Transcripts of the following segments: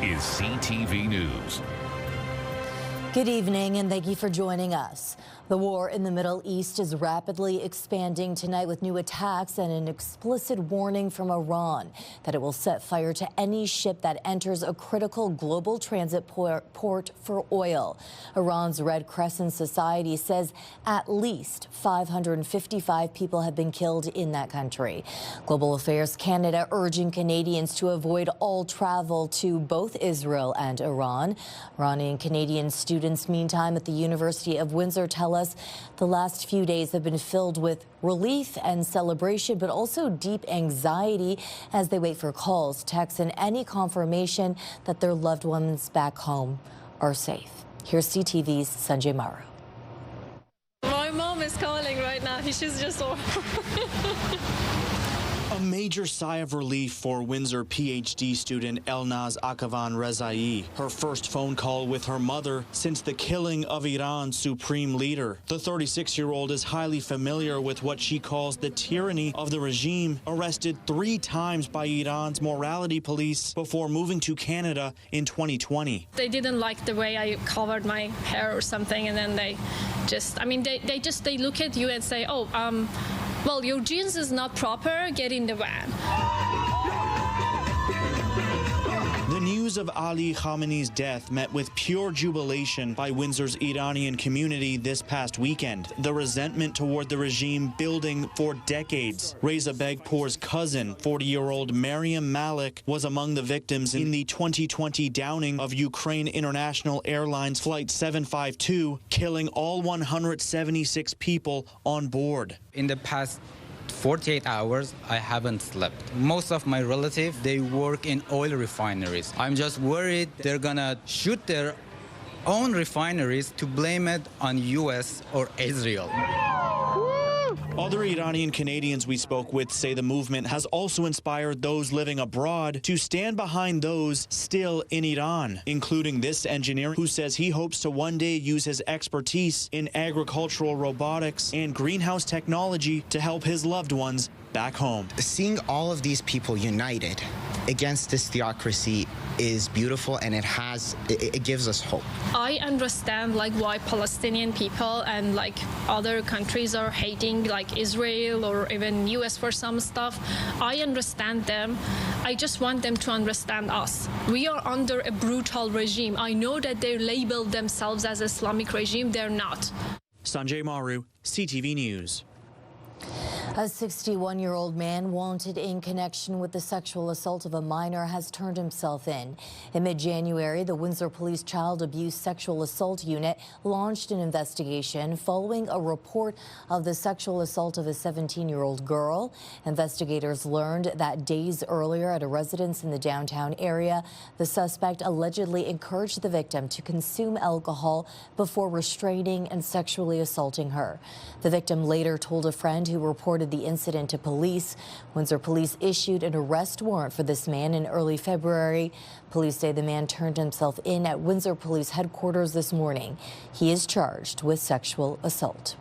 is CTV News. Good evening and thank you for joining us. The war in the Middle East is rapidly expanding tonight with new attacks and an explicit warning from Iran that it will set fire to any ship that enters a critical global transit port for oil. Iran's Red Crescent Society says at least 555 people have been killed in that country. Global Affairs Canada urging Canadians to avoid all travel to both Israel and Iran. Iranian Canadian students, meantime, at the University of Windsor tell us the last few days have been filled with relief and celebration, but also deep anxiety as they wait for calls, texts, and any confirmation that their loved ones back home are safe. Here's CTV's Sanjay Maru. My mom is calling right now. She's just A major sigh of relief for Windsor PhD student Elnaz Akavan Rezai. Her first phone call with her mother since the killing of Iran's supreme leader. The 36-year-old is highly familiar with what she calls the tyranny of the regime, arrested 3 times by Iran's morality police before moving to Canada in 2020. They didn't like the way I covered my hair or something, and then they just, they look at you and say, oh, well, your jeans is not proper, get in the van. The news of Ali Khamenei's death met with pure jubilation by Windsor's Iranian community this past weekend. The resentment toward the regime building for decades. Reza Begpour's cousin, 40-year-old Maryam Malik, was among the victims in the 2020 downing of Ukraine International Airlines Flight 752, killing all 176 people on board. In the past 48 hours, I haven't slept. Most of my relatives, they work in oil refineries. I'm just worried they're gonna shoot their own refineries to blame it on US or Israel. Other Iranian Canadians we spoke with say the movement has also inspired those living abroad to stand behind those still in Iran, including this engineer who says he hopes to one day use his expertise in agricultural robotics and greenhouse technology to help his loved ones back home. Seeing all of these people united against this theocracy is beautiful, and it gives us hope. I understand why Palestinian people and other countries are hating Israel or even US for some stuff. I understand them. I just want them to understand us. We are under a brutal regime. I know that they label themselves as Islamic regime. They're not. Sanjay Maru, CTV News. A 61-year-old man wanted in connection with the sexual assault of a minor has turned himself in. In mid-January, the Windsor Police Child Abuse Sexual Assault Unit launched an investigation following a report of the sexual assault of a 17-year-old girl. Investigators learned that days earlier at a residence in the downtown area, the suspect allegedly encouraged the victim to consume alcohol before restraining and sexually assaulting her. The victim later told a friend who reported the incident to police. Windsor police issued an arrest warrant for this man in early February. Police say the man turned himself in at Windsor Police Headquarters this morning. He is charged with sexual assault.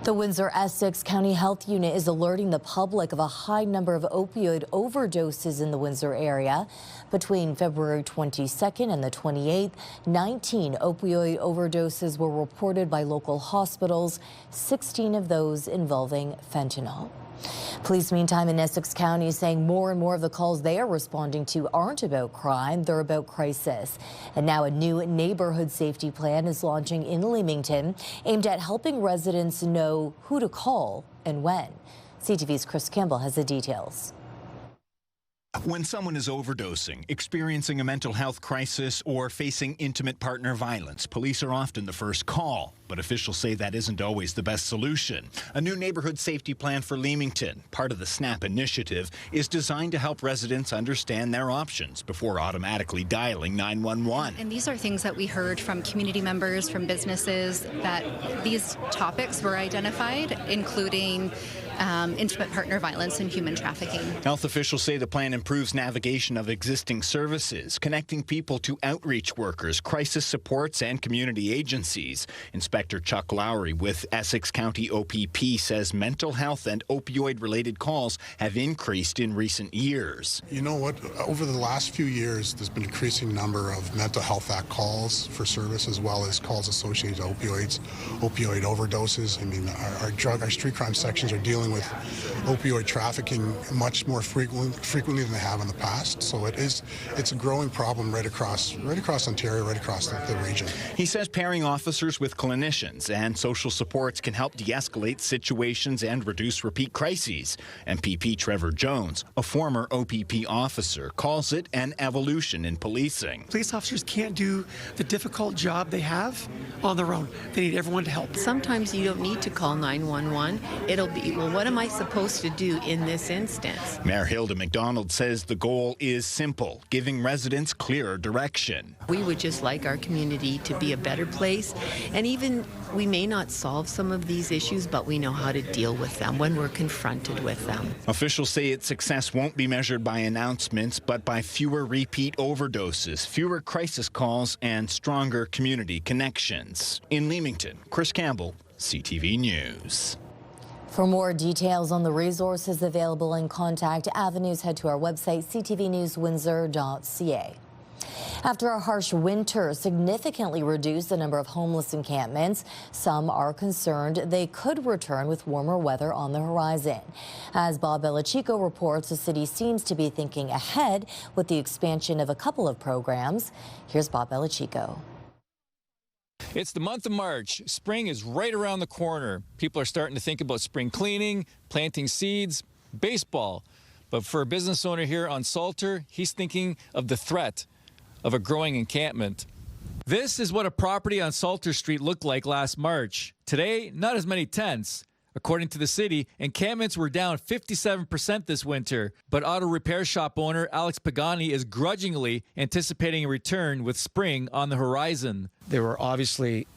The Windsor-Essex County Health Unit is alerting the public of a high number of opioid overdoses in the Windsor area. Between February 22nd and the 28th, 19 opioid overdoses were reported by local hospitals, 16 of those involving fentanyl. Police, meantime, in Essex County saying more and more of the calls they are responding to aren't about crime, they're about crisis. And now a new neighborhood safety plan is launching in Leamington, aimed at helping residents know who to call and when. CTV's Chris Campbell has the details. When someone is overdosing, experiencing a mental health crisis, or facing intimate partner violence, police are often the first call. But officials say that isn't always the best solution. A new neighborhood safety plan for Leamington, part of the SNAP initiative, is designed to help residents understand their options before automatically dialing 911. And these are things that we heard from community members, from businesses, that these topics were identified, including intimate partner violence and human trafficking. Health officials say the plan improves navigation of existing services, connecting people to outreach workers, crisis supports, and community agencies. Inspectors Inspector Chuck Lowry with Essex County OPP says mental health and opioid-related calls have increased in recent years. You know what? Over the last few years, there's been an increasing number of Mental Health Act calls for service, as well as calls associated to opioids, opioid overdoses. I mean, our street crime sections are dealing with opioid trafficking much more frequently than they have in the past. So it's a growing problem right across Ontario, right across the region. He says pairing officers with clinicians and social supports can help de-escalate situations and reduce repeat crises. MPP Trevor Jones, a former OPP officer, calls it an evolution in policing. Police officers can't do the difficult job they have on their own. They need everyone to help. Sometimes you don't need to call 911. It'll be, well, what am I supposed to do in this instance? Mayor Hilda McDonald says the goal is simple, giving residents clearer direction. We would just like our community to be a better place, and even we may not solve some of these issues, but we know how to deal with them when we're confronted with them. Officials say its success won't be measured by announcements, but by fewer repeat overdoses, fewer crisis calls, and stronger community connections. In Leamington, Chris Campbell, CTV News. For more details on the resources available and contact avenues, head to our website, ctvnewswindsor.ca. After a harsh winter significantly reduced the number of homeless encampments, some are concerned they could return with warmer weather on the horizon. As Bob Belichico reports, the city seems to be thinking ahead with the expansion of a couple of programs. Here's Bob Belichico. It's the month of March. Spring is right around the corner. People are starting to think about spring cleaning, planting seeds, baseball. But for a business owner here on Salter, he's thinking of the threat of a growing encampment. This is what a property on Salter Street looked like last March. Today, not as many tents. According to the city, encampments were down 57% this winter, but auto repair shop owner Alex Pagani is grudgingly anticipating a return with spring on the horizon. They were obviously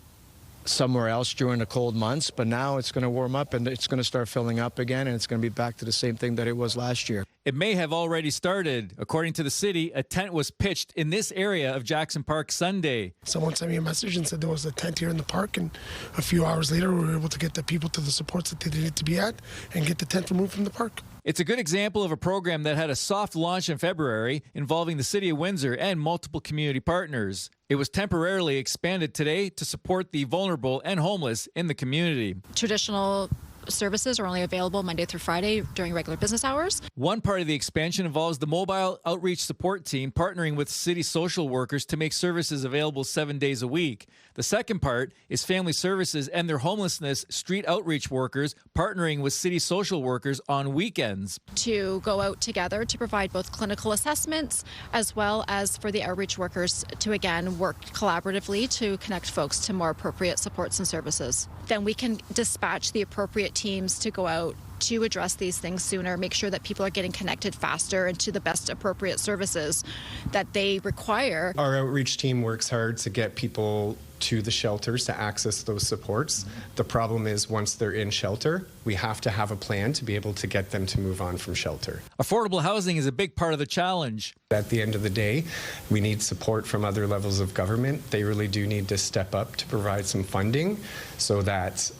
somewhere else during the cold months, but now it's going to warm up and it's going to start filling up again, and it's going to be back to the same thing that it was last year. It may have already started. According to the city, a tent was pitched in this area of Jackson Park Sunday. Someone sent me a message and said there was a tent here in the park, and a few hours later we were able to get the people to the supports that they needed to be at and get the tent removed from the park. It's a good example of a program that had a soft launch in February involving the City of Windsor and multiple community partners. It was temporarily expanded today to support the vulnerable and homeless in the community. Traditional services are only available Monday through Friday during regular business hours. One part of the expansion involves the mobile outreach support team partnering with city social workers to make services available 7 days a week. The second part is family services and their homelessness street outreach workers partnering with city social workers on weekends. To go out together to provide both clinical assessments as well as for the outreach workers to again work collaboratively to connect folks to more appropriate supports and services. Then we can dispatch the appropriate teams to go out to address these things sooner, make sure that people are getting connected faster and to the best appropriate services that they require. Our outreach team works hard to get people to the shelters to access those supports. The problem is once they're in shelter, we have to have a plan to be able to get them to move on from shelter. Affordable housing is a big part of the challenge. At the end of the day, we need support from other levels of government. They really do need to step up to provide some funding so that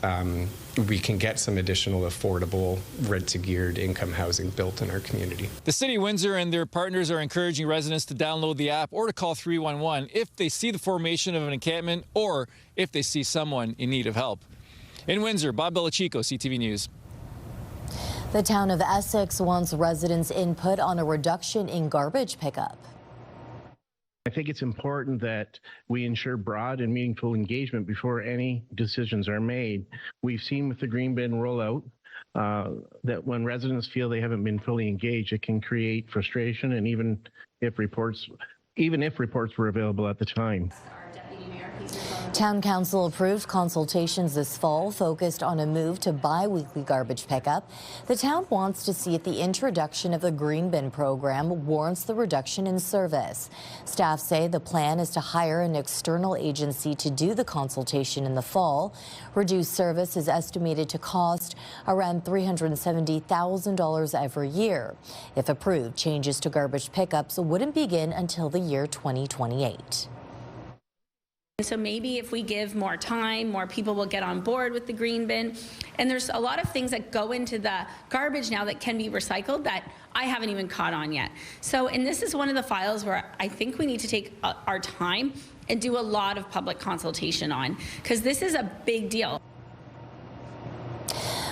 we can get some additional affordable rent-to-geared income housing built in our community. The City of Windsor and their partners are encouraging residents to download the app or to call 311 if they see the formation of an encampment or if they see someone in need of help. In Windsor, Bob Belichico, CTV News. The town of Essex wants residents' input on a reduction in garbage pickup. I think it's important that we ensure broad and meaningful engagement before any decisions are made. We've seen with the green bin rollout that when residents feel they haven't been fully engaged, it can create frustration, and even if reports were available at the time. Town Council approved consultations this fall focused on a move to bi-weekly garbage pickup. The town wants to see if the introduction of the green bin program warrants the reduction in service. Staff say the plan is to hire an external agency to do the consultation in the fall. Reduced service is estimated to cost around $370,000 every year. If approved, changes to garbage pickups wouldn't begin until the year 2028. So maybe if we give more time, more people will get on board with the green bin. And there's a lot of things that go into the garbage now that can be recycled that I haven't even caught on yet. So, and this is one of the files where I think we need to take our time and do a lot of public consultation on, because this is a big deal.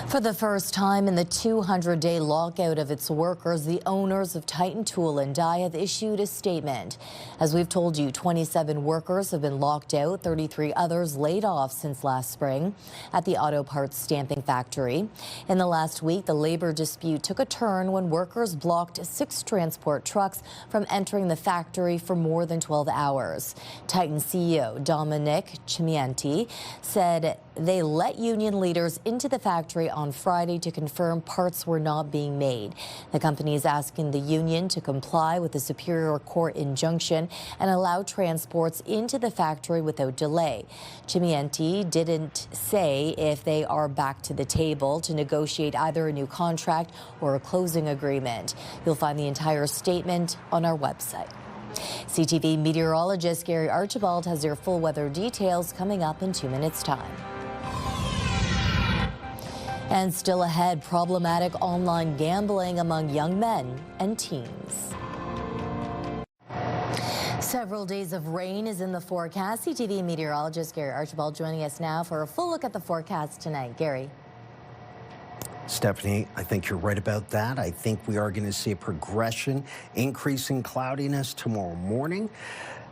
For the first time in the 200-day lockout of its workers, the owners of Titan Tool and Die have issued a statement. As we've told you, 27 workers have been locked out, 33 others laid off since last spring at the auto parts stamping factory. In the last week, the labor dispute took a turn when workers blocked 6 transport trucks from entering the factory for more than 12 hours. Titan CEO Dominic Chimienti said they let union leaders into the factory on Friday to confirm parts were not being made. The company is asking the union to comply with the Superior Court injunction and allow transports into the factory without delay. Chimienti didn't say if they are back to the table to negotiate either a new contract or a closing agreement. You'll find the entire statement on our website. CTV meteorologist Gary Archibald has your full weather details coming up in 2 minutes' time. And still ahead, problematic online gambling among young men and teens. Several days of rain is in the forecast. CTV meteorologist Gary Archibald joining us now for a full look at the forecast tonight. Gary. Stephanie, I think you're right about that. I think we are going to see a progression, increasing cloudiness tomorrow morning.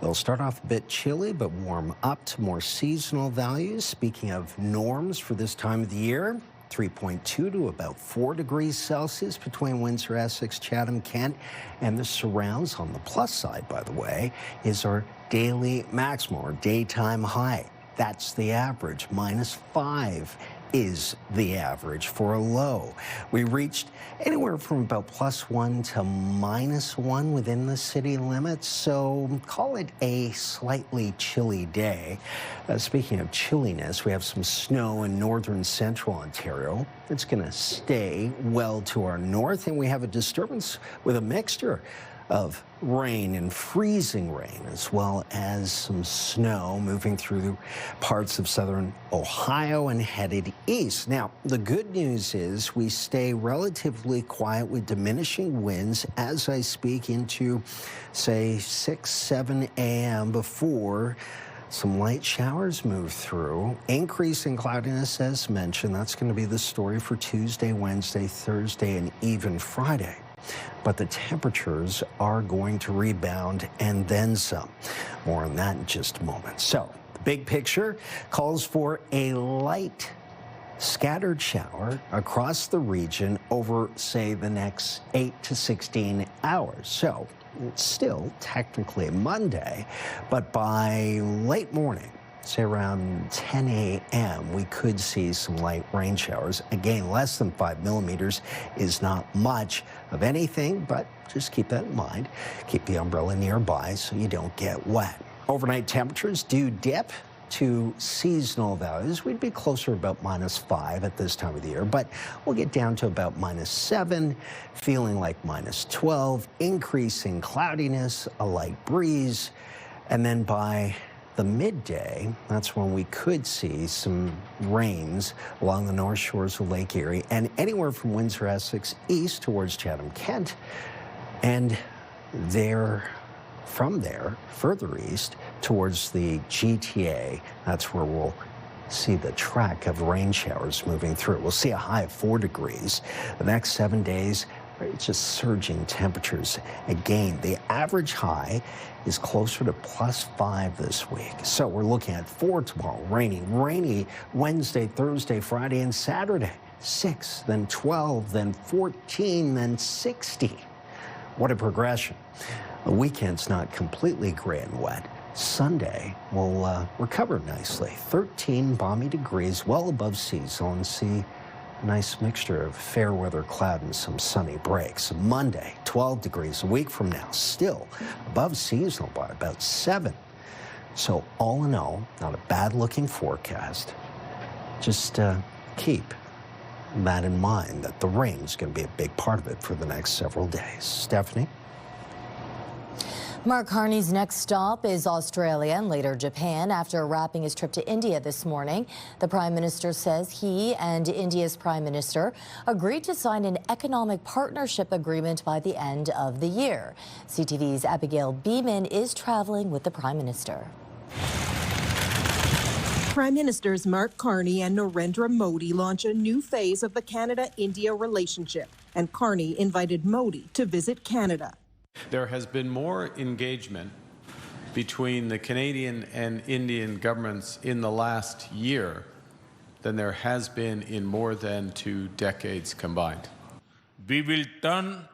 It'll start off a bit chilly, but warm up to more seasonal values. Speaking of norms for this time of the year, 3.2 to about 4 degrees Celsius between Windsor, Essex, Chatham, Kent, and the surrounds. On the plus side, by the way, is our daily maximum, or daytime high. That's the average. -5 is the average for a low. We reached anywhere from about +1 to -1 within the city limits, so call it a slightly chilly day. Speaking of chilliness, we have some snow in northern central Ontario. It's going to stay well to our north, and we have a disturbance with a mixture of rain and freezing rain, as well as some snow moving through parts of southern Ohio and headed east. Now, the good news is we stay relatively quiet with diminishing winds as I speak into, say, 6, 7 a.m. before some light showers move through. Increasing cloudiness, as mentioned. That's going to be the story for Tuesday, Wednesday, Thursday, and even Friday. But the temperatures are going to rebound and then some. More on that in just a moment. So the big picture calls for a light scattered shower across the region over, say, the next 8 to 16 hours. So it's still technically Monday, but by late morning, say around 10 a.m., we could see some light rain showers. Again, less than 5 millimeters is not much of anything, but just keep that in mind. Keep the umbrella nearby so you don't get wet. Overnight temperatures do dip to seasonal values. We'd be closer about -5 at this time of the year, but we'll get down to about -7, feeling like -12, increasing cloudiness, a light breeze, and then by the midday, that's when we could see some rains along the north shores of Lake Erie and anywhere from Windsor, Essex, east towards Chatham, Kent, and from there, further east towards the GTA. That's where we'll see the track of rain showers moving through. We'll see a high of 4 degrees. The next 7 days, it's just surging temperatures. Again, the average high is closer to +5 this week. So we're looking at 4 tomorrow, rainy Wednesday, Thursday, Friday, and Saturday. 6, then 12, then 14, then 60. What a progression. The weekend's not completely gray and wet. Sunday will recover nicely. 13 balmy degrees, well above seasonal, and see a nice mixture of fair weather cloud and some sunny breaks. Monday, 12 degrees a week from now, still above seasonal by about 7. So all in all, not a bad looking forecast. Just keep that in mind, that the rain is going to be a big part of it for the next several days. Stephanie? Mark Carney's next stop is Australia and later Japan after wrapping his trip to India this morning. The Prime Minister says he and India's Prime Minister agreed to sign an economic partnership agreement by the end of the year. CTV's Abigail Beeman is traveling with the Prime Minister. Prime Ministers Mark Carney and Narendra Modi launch a new phase of the Canada-India relationship, and Carney invited Modi to visit Canada. There has been more engagement between the Canadian and Indian governments in the last year than there has been in more than 2 decades combined. We will turn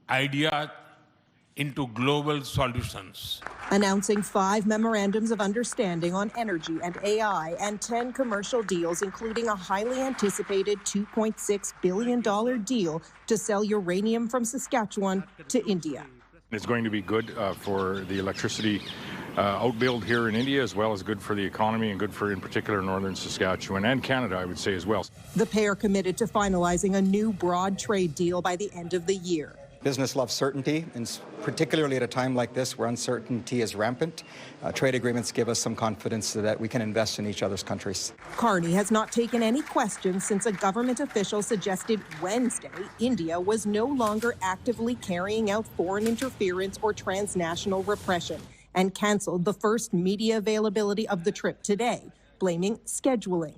ideas into global solutions. Announcing 5 memorandums of understanding on energy and AI and 10 commercial deals, including a highly anticipated $2.6 billion deal to sell uranium from Saskatchewan to India. It's going to be good for the electricity outbuild here in India, as well as good for the economy and good for, in particular, northern Saskatchewan and Canada, I would say, as well. The pair committed to finalizing a new broad trade deal by the end of the year. Business loves certainty, and particularly at a time like this where uncertainty is rampant, trade agreements give us some confidence that we can invest in each other's countries. Carney has not taken any questions since a government official suggested Wednesday India was no longer actively carrying out foreign interference or transnational repression and canceled the first media availability of the trip today, blaming scheduling.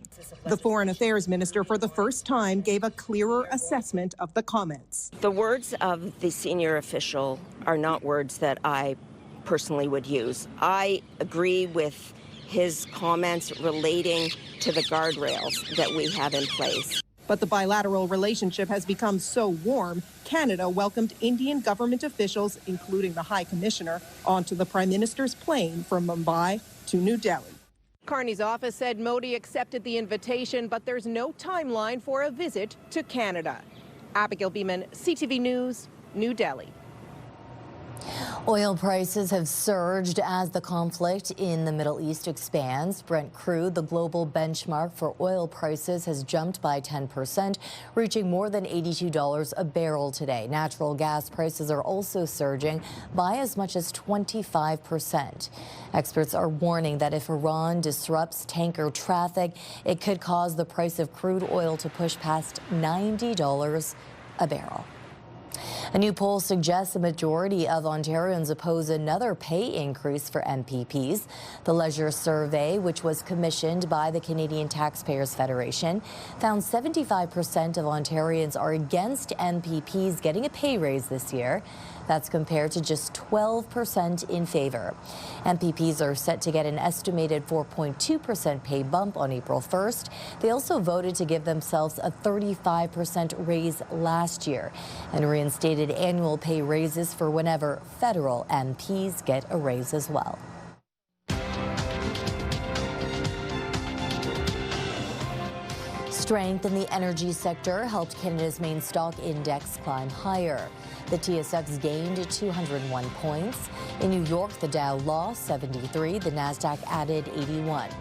The Foreign Affairs Minister for the first time gave a clearer assessment of the comments. The words of the senior official are not words that I personally would use. I agree with his comments relating to the guardrails that we have in place. But the bilateral relationship has become so warm, Canada welcomed Indian government officials, including the High Commissioner, onto the Prime Minister's plane from Mumbai to New Delhi. Carney's office said Modi accepted the invitation, but there's no timeline for a visit to Canada. Abigail Beeman, CTV News, New Delhi. Oil prices have surged as the conflict in the Middle East expands. Brent crude, the global benchmark for oil prices, has jumped by 10%, reaching more than $82 a barrel today. Natural gas prices are also surging by as much as 25%. Experts are warning that if Iran disrupts tanker traffic, it could cause the price of crude oil to push past $90 a barrel. A new poll suggests a majority of Ontarians oppose another pay increase for MPPs. The Leisure Survey, which was commissioned by the Canadian Taxpayers Federation, found 75% of Ontarians are against MPPs getting a pay raise this year. That's compared to just 12% in favor. MPPs are set to get an estimated 4.2% pay bump on April 1st. They also voted to give themselves a 35% raise last year and reinstated annual pay raises for whenever federal MPs get a raise as well. Strength in the energy sector helped Canada's main stock index climb higher. The TSX gained 201 points. In New York, the Dow lost 73. The Nasdaq added 81.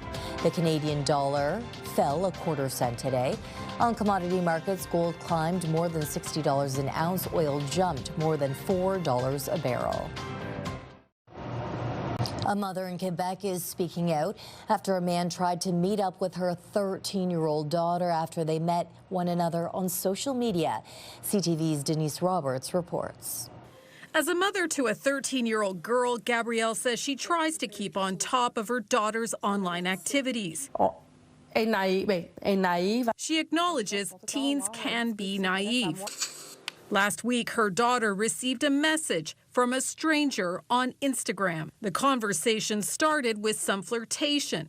The Canadian dollar fell a quarter cent today. On commodity markets, gold climbed more than $60 an ounce. Oil jumped more than $4 a barrel. A mother in Quebec is speaking out after a man tried to meet up with her 13-year-old daughter after they met one another on social media. CTV's Denise Roberts reports. As a mother to a 13-year-old girl, Gabrielle says she tries to keep on top of her daughter's online activities. She acknowledges teens can be naive. Last week, her daughter received a message from a stranger on Instagram. The conversation started with some flirtation.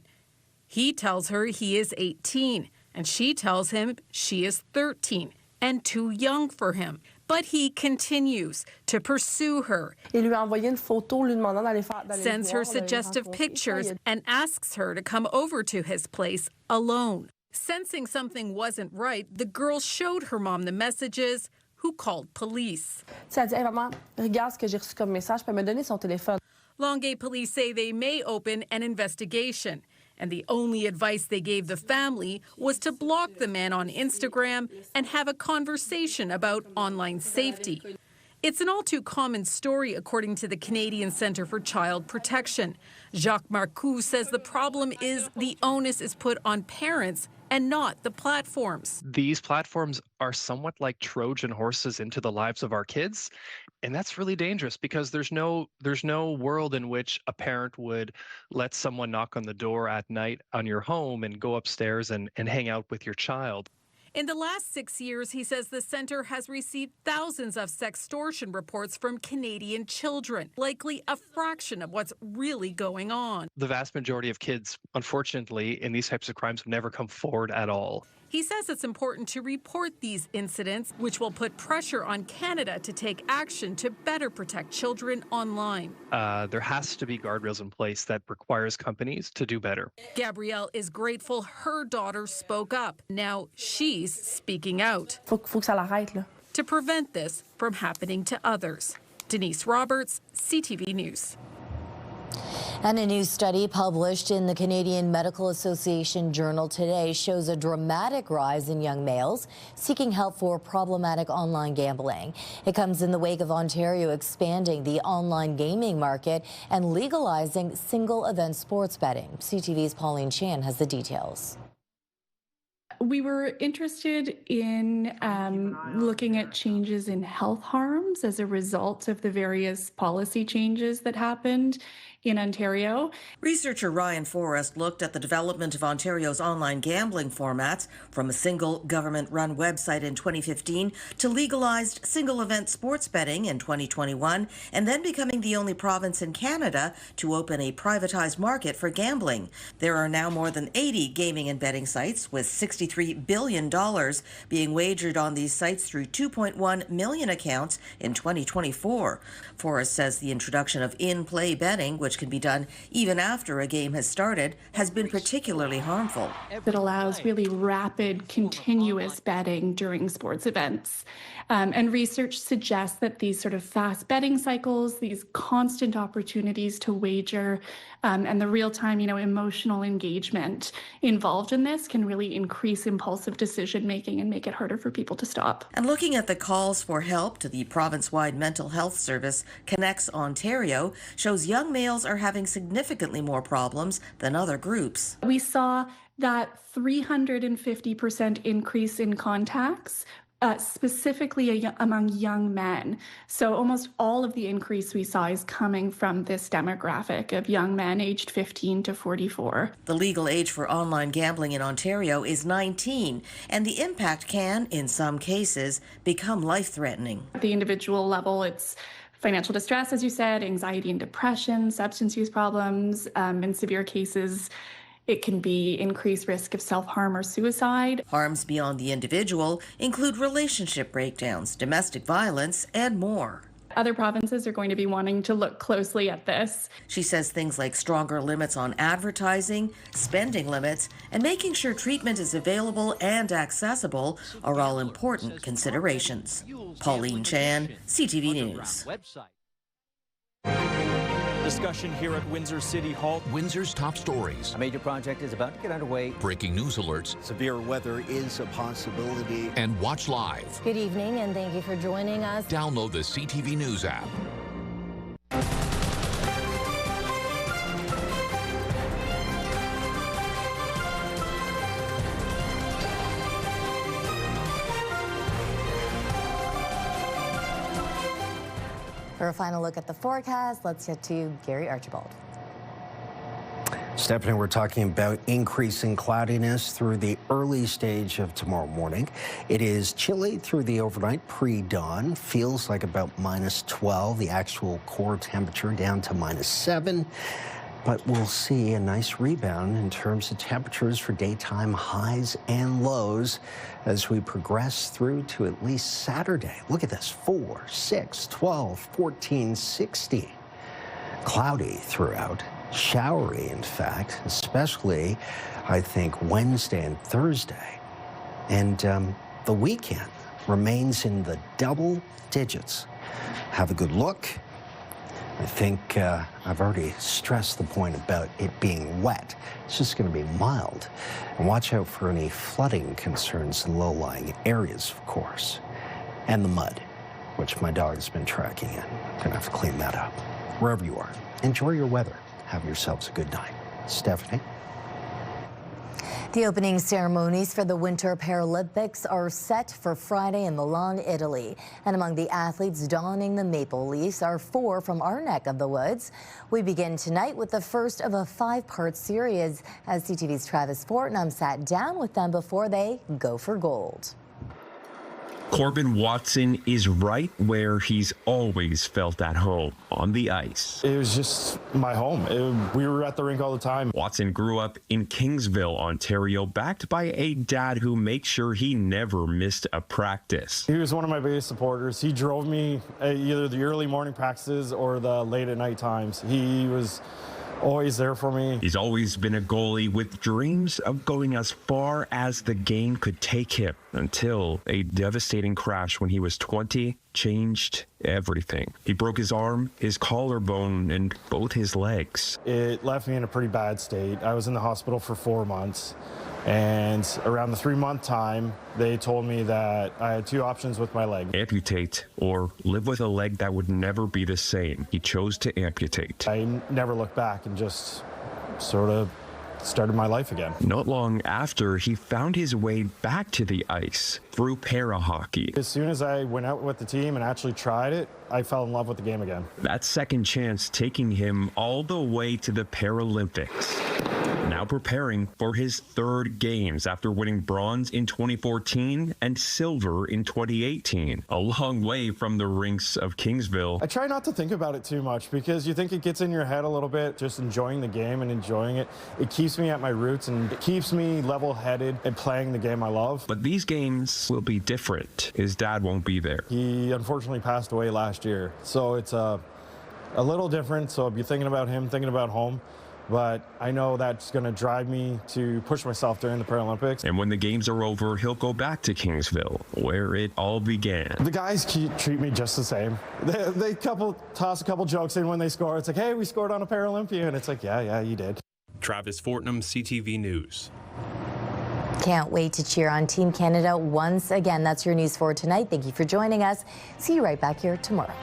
He tells her he is 18, and she tells him she is 13 and too young for him. But he continues to pursue her, sends her suggestive pictures, and asks her to come over to his place alone. Sensing something wasn't right, the girl showed her mom the messages, who called police. Longueuil police say they may open an investigation, and the only advice they gave the family was to block the man on Instagram and have a conversation about online safety. It's an all too common story, according to the Canadian Centre for Child Protection. Jacques Marcoux says the problem is the onus is put on parents and not the platforms. These platforms are somewhat like Trojan horses into the lives of our kids. And that's really dangerous because there's no world in which a parent would let someone knock on the door at night on your home and go upstairs and hang out with your child. In the last 6 years, he says the centre has received thousands of sextortion reports from Canadian children, likely a fraction of what's really going on. The vast majority of kids, unfortunately, in these types of crimes have never come forward at all. He says it's important to report these incidents, which will put pressure on Canada to take action to better protect children online. There has to be guardrails in place that requires companies to do better. Gabrielle is grateful her daughter spoke up. Now she's speaking out. Faut que ça l'arrête, là. To prevent this from happening to others. Denise Roberts, CTV News. And a new study published in the Canadian Medical Association Journal today shows a dramatic rise in young males seeking help for problematic online gambling. It comes in the wake of Ontario expanding the online gaming market and legalizing single-event sports betting. CTV's Pauline Chan has the details. We were interested in looking at changes in health harms as a result of the various policy changes that happened in Ontario. Researcher Ryan Forrest looked at the development of Ontario's online gambling formats from a single government-run website in 2015 to legalized single-event sports betting in 2021, and then becoming the only province in Canada to open a privatized market for gambling. There are now more than 80 gaming and betting sites, with $63 billion being wagered on these sites through 2.1 million accounts in 2024. Forrest says the introduction of in-play betting, which can be done even after a game has started, has been particularly harmful. It allows really rapid, continuous betting during sports events. And research suggests that these sort of fast betting cycles, these constant opportunities to wager, and the real-time, emotional engagement involved in this can really increase impulsive decision-making and make it harder for people to stop. And looking at the calls for help to the province-wide mental health service, Connects Ontario, shows young males are having significantly more problems than other groups. We saw that 350% increase in contacts, specifically among young men. So almost all of the increase we saw is coming from this demographic of young men aged 15 to 44. The legal age for online gambling in Ontario is 19, and the impact can, in some cases, become life-threatening. At the individual level, it's financial distress, as you said, anxiety and depression, substance use problems, in severe cases, it can be increased risk of self-harm or suicide. Harms beyond the individual include relationship breakdowns, domestic violence, and more. Other provinces are going to be wanting to look closely at this. She says things like stronger limits on advertising, spending limits, and making sure treatment is available and accessible are all important considerations. Pauline Chan, CTV News. Discussion here at Windsor City Hall. Windsor's top stories. A major project is about to get underway. Breaking news alerts. Severe weather is a possibility. And watch live. Good evening, and thank you for joining us. Download the CTV News app. For a final look at the forecast, let's get to Gary Archibald. Stefanie, we're talking about increasing cloudiness through the early stage of tomorrow morning. It is chilly through the overnight pre-dawn. Feels like about -12. The actual core temperature down to -7. But we'll see a nice rebound in terms of temperatures for daytime highs and lows as we progress through to at least Saturday. Look at this, 4, 6, 12, 14, 16. Cloudy throughout, showery in fact, especially I think Wednesday and Thursday. And the weekend remains in the double digits. Have a good look. I think I've already stressed the point about it being wet. It's just going to be mild. And watch out for any flooding concerns in low-lying areas, of course, and the mud. which my dog's been tracking in. Gonna have to clean that up. Wherever you are, enjoy your weather. Have yourselves a good night. Stephanie? The opening ceremonies for the Winter Paralympics are set for Friday in Milan, Italy. And among the athletes donning the maple leafs are 4 from our neck of the woods. We begin tonight with the first of a 5-part series as CTV's Travis Fortnum sat down with them before they go for gold. Corbin Watson is right where he's always felt at home, on the ice. It was just my home. We were at the rink all the time. Watson grew up in Kingsville, Ontario, backed by a dad who makes sure he never missed a practice. He was one of my biggest supporters. He drove me either the early morning practices or the late at night times. He was always there for me. He's always been a goalie with dreams of going as far as the game could take him until a devastating crash when he was 20 changed everything. He broke his arm, his collarbone, and both his legs. It left me in a pretty bad state. I was in the hospital for 4 months. And around the 3-month time, they told me that I had 2 options with my leg. Amputate or live with a leg that would never be the same. He chose to amputate. I never looked back and just sort of started my life again. Not long after, he found his way back to the ice through para hockey. As soon as I went out with the team and actually tried it, I fell in love with the game again. That second chance taking him all the way to the Paralympics. Now preparing for his 3rd games after winning bronze in 2014 and silver in 2018. A long way from the rinks of Kingsville. I try not to think about it too much because you think it gets in your head a little bit. Just enjoying the game and enjoying it. It keeps me at my roots and it keeps me level-headed and playing the game I love. But these games will be different. His dad won't be there. He unfortunately passed away last year. So it's a little different. So I'll be thinking about him, thinking about home. But I know that's going to drive me to push myself during the Paralympics. And when the games are over, he'll go back to Kingsville, where it all began. The guys treat me just the same. They toss a couple jokes in when they score. It's like, hey, we scored on a Paralympian. And it's like, yeah, you did. Travis Fortnum, CTV News. Can't wait to cheer on Team Canada once again. That's your news for tonight. Thank you for joining us. See you right back here tomorrow.